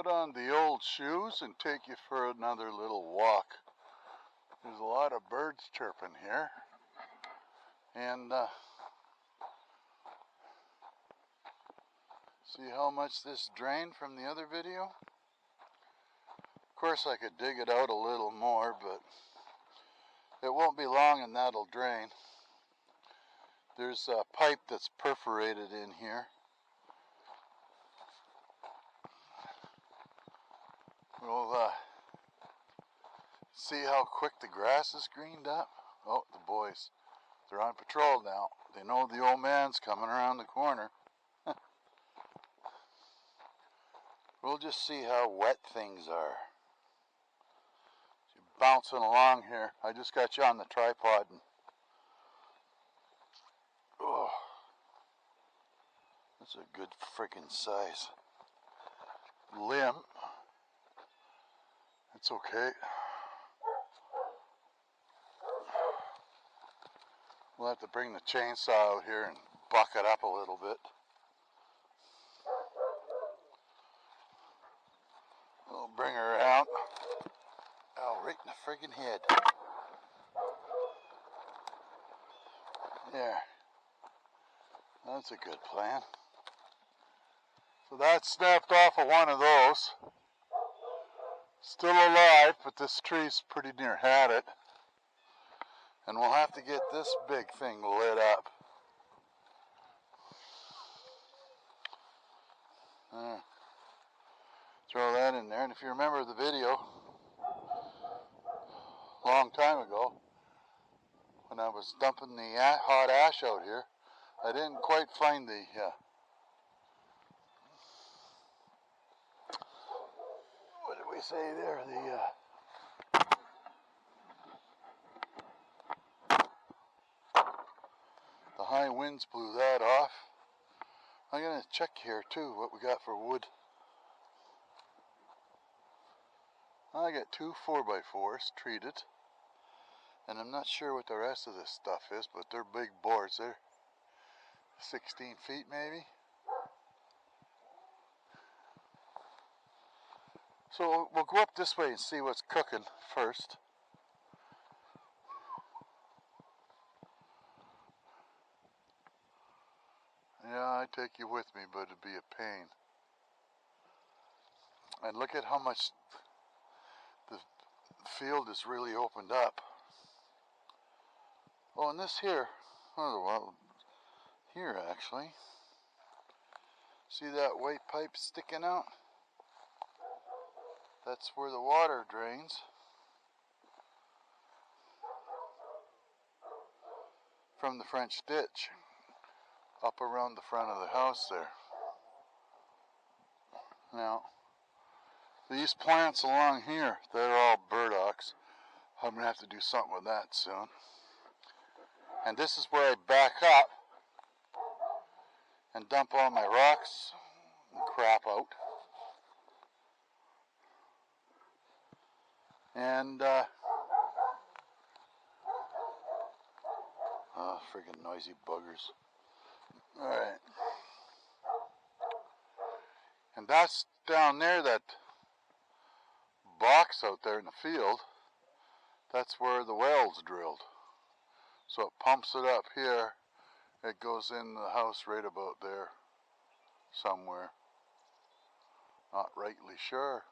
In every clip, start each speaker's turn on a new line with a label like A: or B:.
A: put on the old shoes and take you for another little walk. There's a lot of birds chirping here, and see how much this drained from the other video? Of course I could dig it out a little more, but it won't be long and that'll drain. There's a pipe that's perforated in here. We'll see how quick the grass is greened up. Oh, the boys, they're on patrol now. They know the old man's coming around the corner. We'll just see how wet things are. You're bouncing along here. I just got you on the tripod. And, oh, that's a good freaking size limb. It's okay. We'll have to bring the chainsaw out here and buck it up a little bit. We'll bring her out. Oh, right in the friggin' head. There. That's a good plan. So that snapped off of one of those. Still alive, but this tree's pretty near had it. And we'll have to get this big thing lit up. Throw that in there, and if you remember the video a long time ago, when I was dumping the hot ash out here, I didn't quite find the what did we say there? The high winds blew that off. I'm gonna check here too what we got for wood. I got 2 4x4s treated, and I'm not sure what the rest of this stuff is, but they're big boards. They're 16 feet maybe. So we'll go up this way and see what's cooking first. Yeah, I'd take you with me, but it'd be a pain. And look at how much the field is really opened up. Oh, and this here, oh, well, here actually. See that white pipe sticking out? That's where the water drains. From the French ditch, up around the front of the house there. Now, these plants along here, they're all burdocks. I'm going to have to do something with that soon. And this is where I back up and dump all my rocks and crap out. And, oh, friggin' noisy buggers. Alright. And that's down there, that box out there in the field. That's where the well's drilled. So it pumps it up here. It goes in the house right about there. Somewhere. Not rightly sure.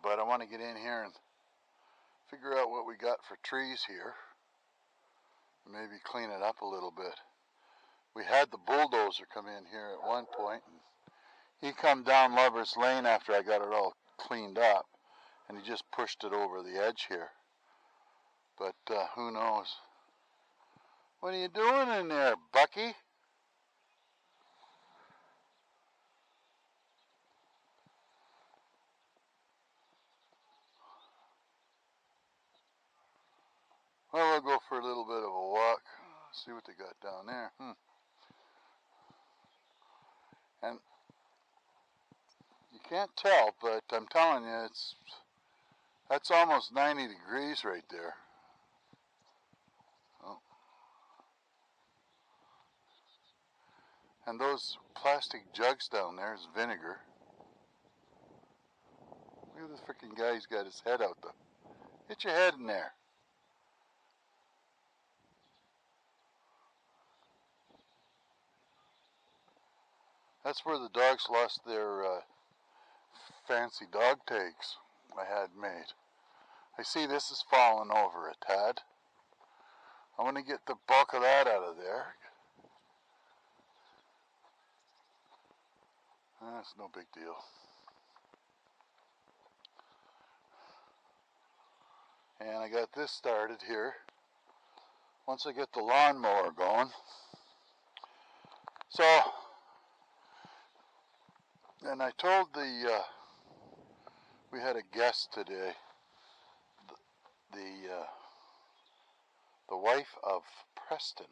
A: But I want to get in here and figure out what we got for trees here. Maybe clean it up a little bit. We had the bulldozer come in here at one point, and he come down Lover's Lane after I got it all cleaned up, and he just pushed it over the edge here. But who knows? What are you doing in there, Bucky? Well, we'll go for a little bit of a walk, see what they got down there. And you can't tell, but I'm telling you, that's almost 90 degrees right there. Oh. And those plastic jugs down there is vinegar. Look at this freaking guy, he's got his head out there. Get your head in there. That's where the dogs lost their fancy dog tags I had made. I see this is falling over a tad. I want to get the bulk of that out of there. That's no big deal. And I got this started here. Once I get the lawnmower going. So, and I told we had a guest today. The wife of Preston,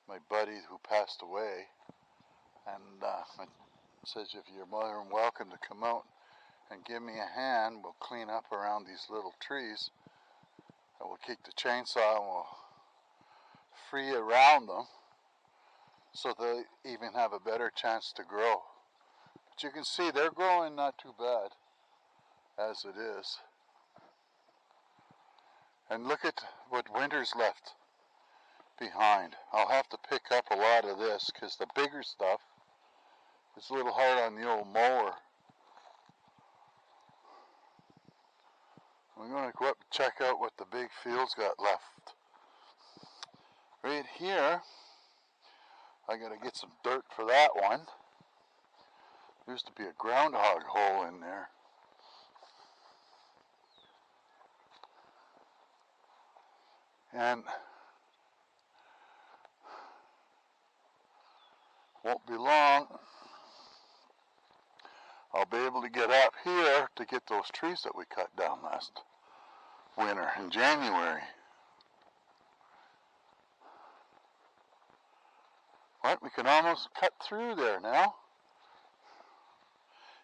A: my buddy who passed away, and says if you're more than welcome to come out and give me a hand, we'll clean up around these little trees, and we'll kick the chainsaw and we'll free around them so they even have a better chance to grow. But you can see they're growing not too bad as it is. And look at what winter's left behind. I'll have to pick up a lot of this because the bigger stuff is a little hard on the old mower. I'm going to go up and check out what the big field's got left. Right here, I got to get some dirt for that one. There used to be a groundhog hole in there. And won't be long, I'll be able to get up here to get those trees that we cut down last winter in January. What? We can almost cut through there now.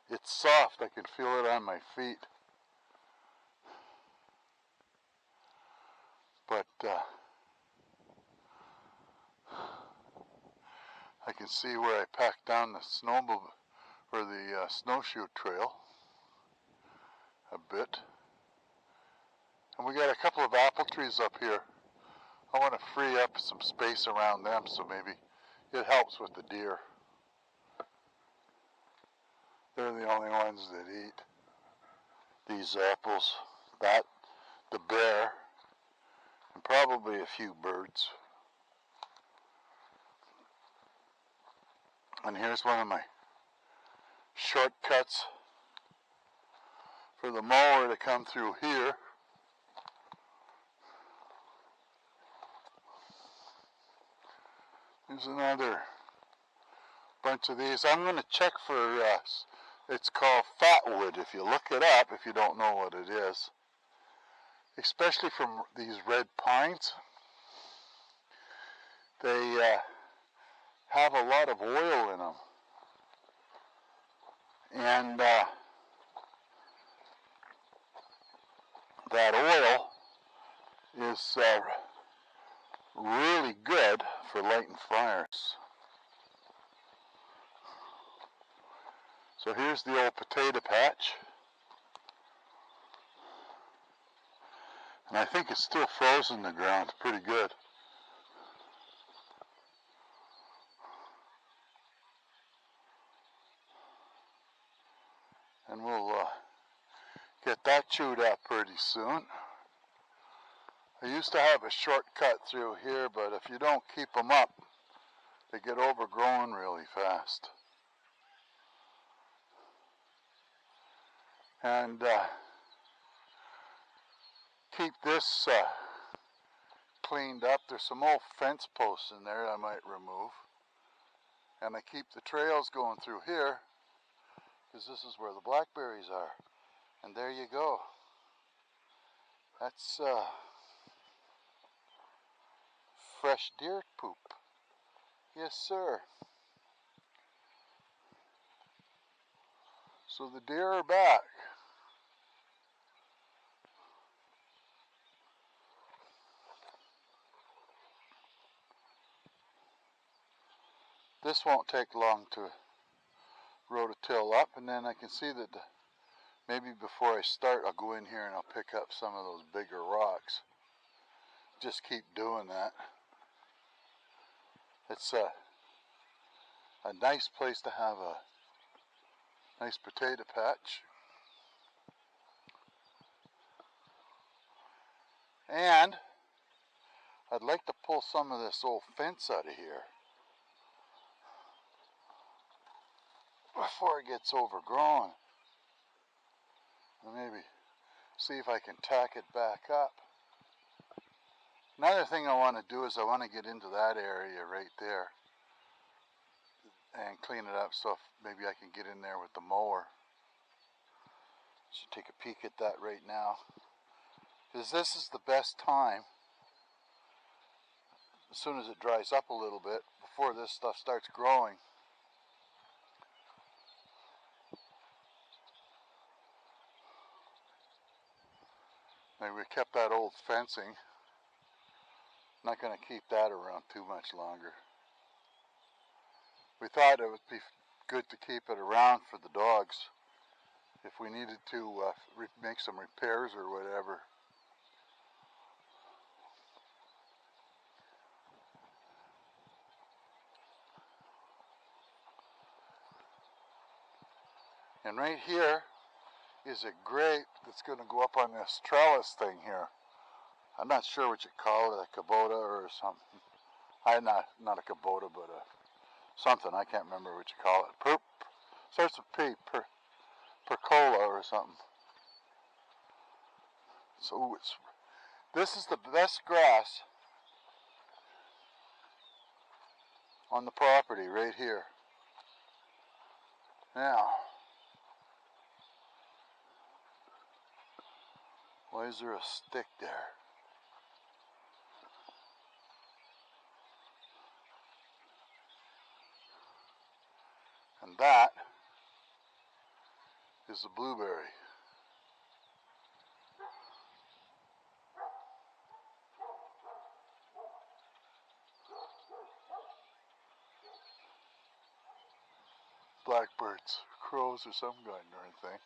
A: It's soft. I can feel it on my feet. But I can see where I packed down the snowshoe trail a bit. And we got a couple of apple trees up here. I want to free up some space around them so maybe it helps with the deer. They're the only ones that eat these apples. The bear, and probably a few birds. And here's one of my shortcuts for the mower to come through here. There's another bunch of these. I'm going to check for, it's called fatwood if you look it up, if you don't know what it is. Especially from these red pines. They have a lot of oil in them. And that oil is really good for lighting fires. So here's the old potato patch. And I think it's still frozen in the ground pretty good. And we'll get that chewed up pretty soon. I used to have a shortcut through here, but if you don't keep them up, they get overgrown really fast. And keep this cleaned up. There's some old fence posts in there I might remove. And I keep the trails going through here because this is where the blackberries are. And there you go. That's fresh deer poop. Yes, sir. So the deer are back. This won't take long to rototill up, and then I can see that maybe before I start I'll go in here and I'll pick up some of those bigger rocks. Just keep doing that. It's a nice place to have a nice potato patch. And I'd like to pull some of this old fence out of here before it gets overgrown. And maybe see if I can tack it back up. Another thing I want to do is I want to get into that area right there and clean it up, so maybe I can get in there with the mower. Should take a peek at that right now, because this is the best time, as soon as it dries up a little bit, before this stuff starts growing. Maybe we kept that old fencing. Not going to keep that around too much longer. We thought it would be good to keep it around for the dogs if we needed to make some repairs or whatever. And right here is a grape that's going to go up on this trellis thing here. I'm not sure what you call it, a Kubota or something. Not a Kubota, but something. I can't remember what you call it. Starts with P. Percola or something. So this is the best grass on the property right here. Now, why is there a stick there? And that is the blueberry. Blackbirds, crows, or some kind of thing.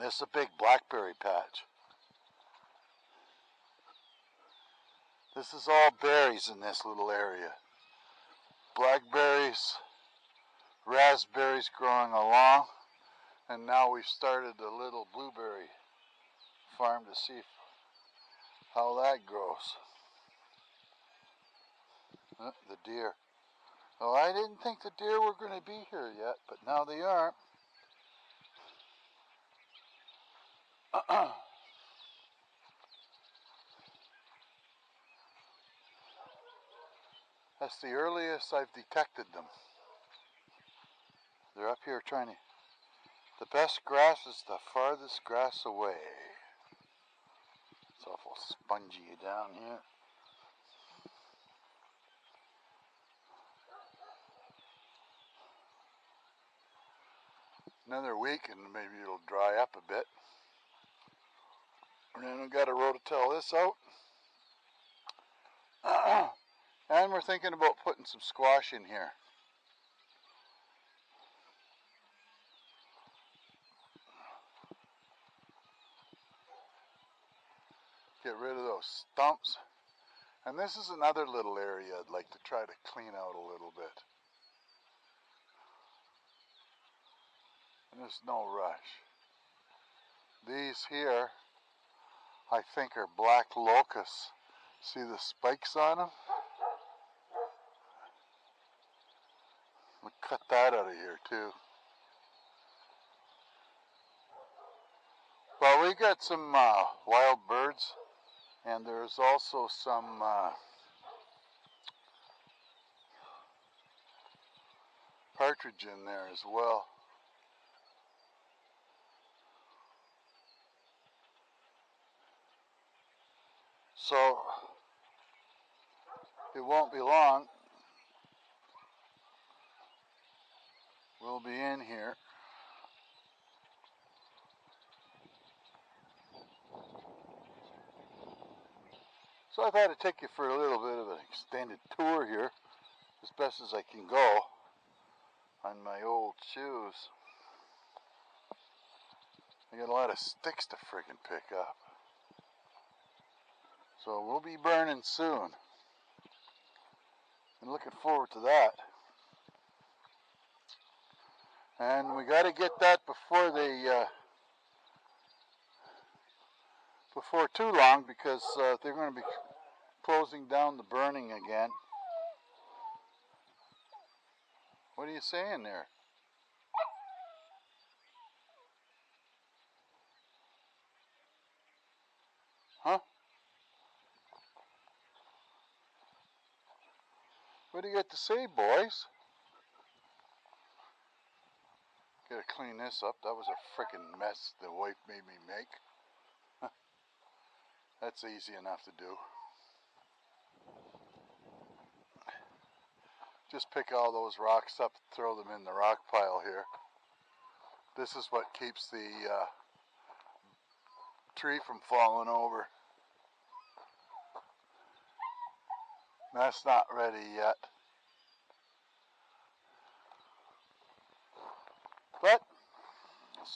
A: It's a big blackberry patch. This is all berries in this little area. Blackberries, raspberries growing along, and now we've started a little blueberry farm to see how that grows. The deer. Oh, I didn't think the deer were going to be here yet, but now they are. That's the earliest I've detected them. They're up here trying to... The best grass is the farthest grass away. It's awful spongy down here. Another week and maybe it'll dry up a bit. And then we've got to rototill this out. And we're thinking about putting some squash in here. Get rid of those stumps. And this is another little area I'd like to try to clean out a little bit. And there's no rush. These here, I think, are black locusts. See the spikes on them? We'll cut that out of here too. Well, we got some wild birds, and there's also some partridge in there as well. So it won't be long. We'll be in here. So I thought I'd take you for a little bit of an extended tour here, as best as I can go, on my old shoes. I got a lot of sticks to friggin' pick up. So we'll be burning soon. I'm looking forward to that. And we got to get that before before too long, because they're going to be closing down the burning again. What are you saying there? Huh? What do you got to say, boys? Gotta clean this up. That was a frickin' mess the wife made me make. That's easy enough to do. Just pick all those rocks up, throw them in the rock pile here. This is what keeps the tree from falling over. That's not ready yet. But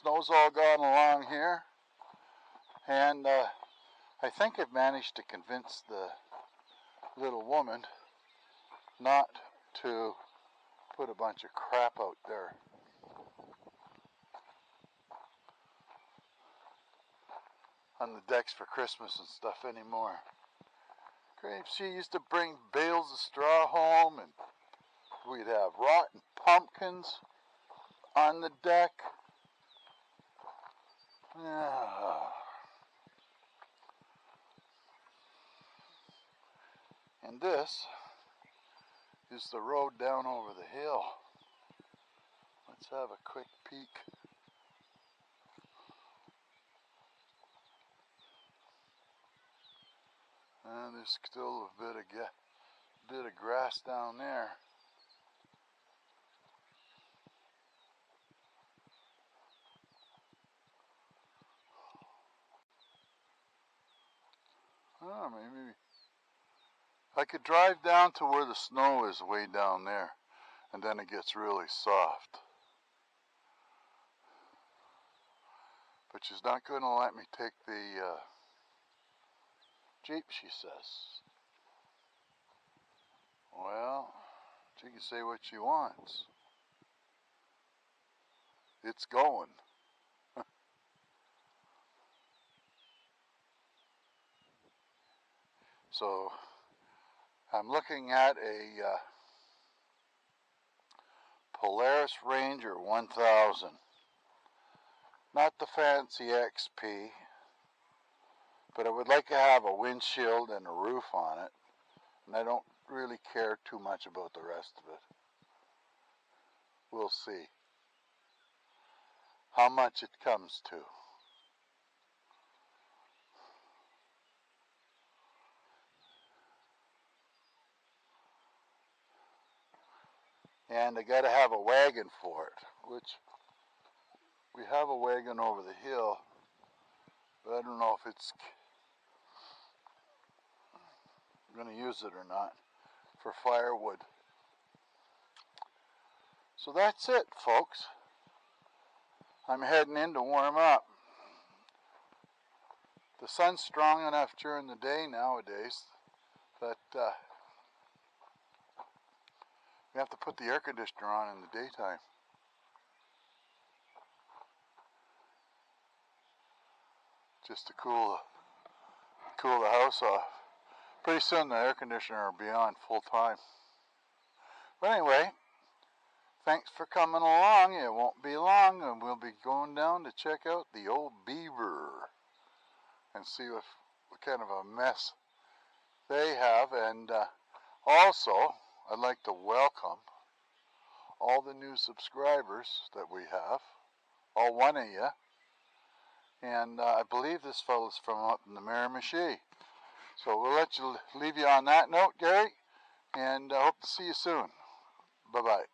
A: snow's all gone along here, and I think I've managed to convince the little woman not to put a bunch of crap out there. On the decks for Christmas and stuff anymore. Great, she used to bring bales of straw home, and we'd have rotten pumpkins on the deck. And this is the road down over the hill. Let's have a quick peek. And there's still a bit of grass down there. Oh, maybe I could drive down to where the snow is, way down there, and then it gets really soft. But she's not going to let me take the Jeep, she says. Well, she can say what she wants. It's going. So I'm looking at a Polaris Ranger 1000. Not the fancy XP, but I would like to have a windshield and a roof on it, and I don't really care too much about the rest of it. We'll see how much it comes to. And I got to have a wagon for it, which we have a wagon over the hill, but I don't know if it's going to use it or not for firewood. So that's it, folks. I'm heading in to warm up. The sun's strong enough during the day nowadays that we have to put the air conditioner on in the daytime. Just to cool the house off. Pretty soon the air conditioner will be on full time. But anyway, thanks for coming along. It won't be long, and we'll be going down to check out the old beaver and see what kind of a mess they have. And also, I'd like to welcome all the new subscribers that we have, all one of you. And I believe this fellow's from up in the Miramichi. So we'll leave you on that note, Gary, and I hope to see you soon. Bye-bye.